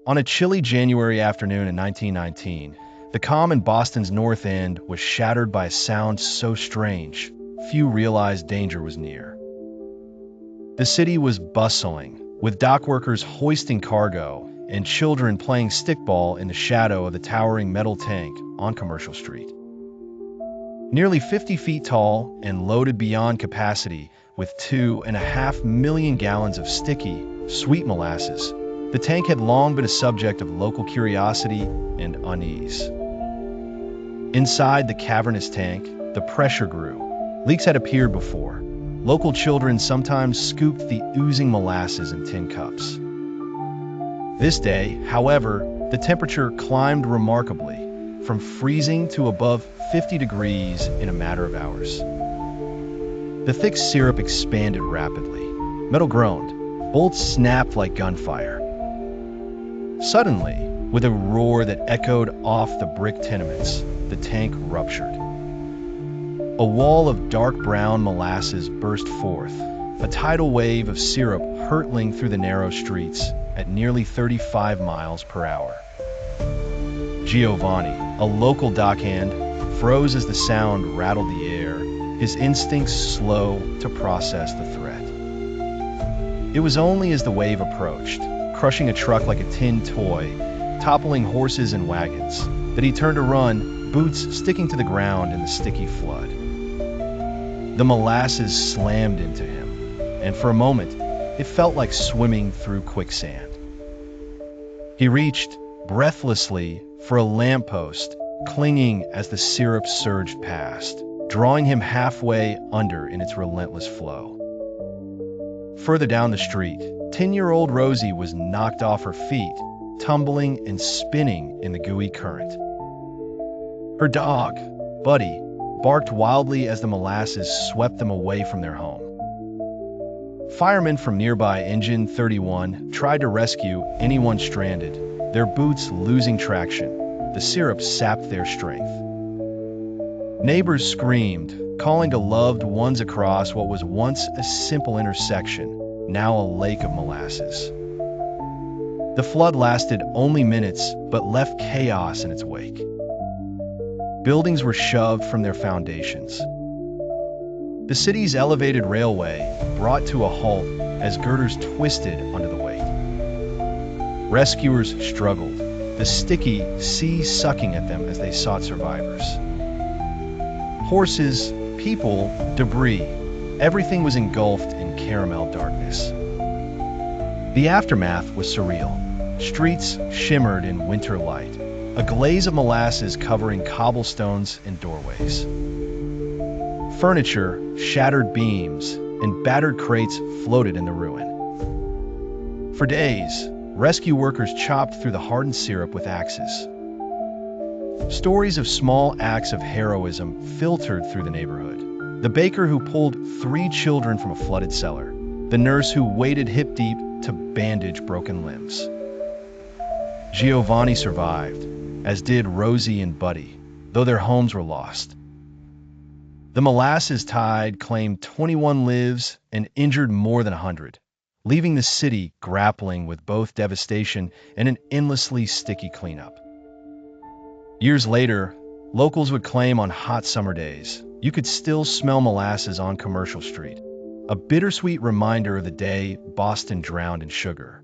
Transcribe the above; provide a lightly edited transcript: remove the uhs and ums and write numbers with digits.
On a chilly January afternoon in 1919, the calm in Boston's North End was shattered by a sound so strange, few realized danger was near. The city was bustling, with dock workers hoisting cargo and children playing stickball in the shadow of the towering metal tank on Commercial Street. Nearly 50 feet tall and loaded beyond capacity with 2.5 million gallons of sticky, sweet molasses, the tank had long been a subject of local curiosity and unease. Inside the cavernous tank, the pressure grew. Leaks had appeared before. Local children sometimes scooped the oozing molasses in tin cups. This day, however, the temperature climbed remarkably, from freezing to above 50 degrees in a matter of hours. The thick syrup expanded rapidly. Metal groaned. Bolts snapped like gunfire. Suddenly, with a roar that echoed off the brick tenements, the tank ruptured. A wall of dark brown molasses burst forth, a tidal wave of syrup hurtling through the narrow streets at nearly 35 miles per hour. Giovanni, a local dockhand, froze as the sound rattled the air, his instincts slow to process the threat. It was only as the wave approached, crushing a truck like a tin toy, toppling horses and wagons, that he turned to run, boots sticking to the ground in the sticky flood. The molasses slammed into him, and for a moment, it felt like swimming through quicksand. He reached, breathlessly, for a lamppost, clinging as the syrup surged past, drawing him halfway under in its relentless flow. Further down the street, 10-year-old Rosie was knocked off her feet, tumbling and spinning in the gooey current. Her dog, Buddy, barked wildly as the molasses swept them away from their home. Firemen from nearby Engine 31 tried to rescue anyone stranded, their boots losing traction. The syrup sapped their strength. Neighbors screamed, calling to loved ones across what was once a simple intersection, now a lake of molasses. The flood lasted only minutes, but left chaos in its wake. Buildings were shoved from their foundations. The city's elevated railway brought to a halt as girders twisted under the weight. Rescuers struggled, the sticky sea sucking at them as they sought survivors. Horses, people, debris, everything was engulfed in caramel darkness. The aftermath was surreal. Streets shimmered in winter light, a glaze of molasses covering cobblestones and doorways. Furniture, shattered beams, and battered crates floated in the ruin. For days, rescue workers chopped through the hardened syrup with axes. Stories of small acts of heroism filtered through the neighborhood. The baker who pulled 3 children from a flooded cellar. The nurse who waded hip-deep to bandage broken limbs. Giovanni survived, as did Rosie and Buddy, though their homes were lost. The molasses tide claimed 21 lives and injured more than 100, leaving the city grappling with both devastation and an endlessly sticky cleanup. Years later, locals would claim on hot summer days, you could still smell molasses on Commercial Street, a bittersweet reminder of the day Boston drowned in sugar.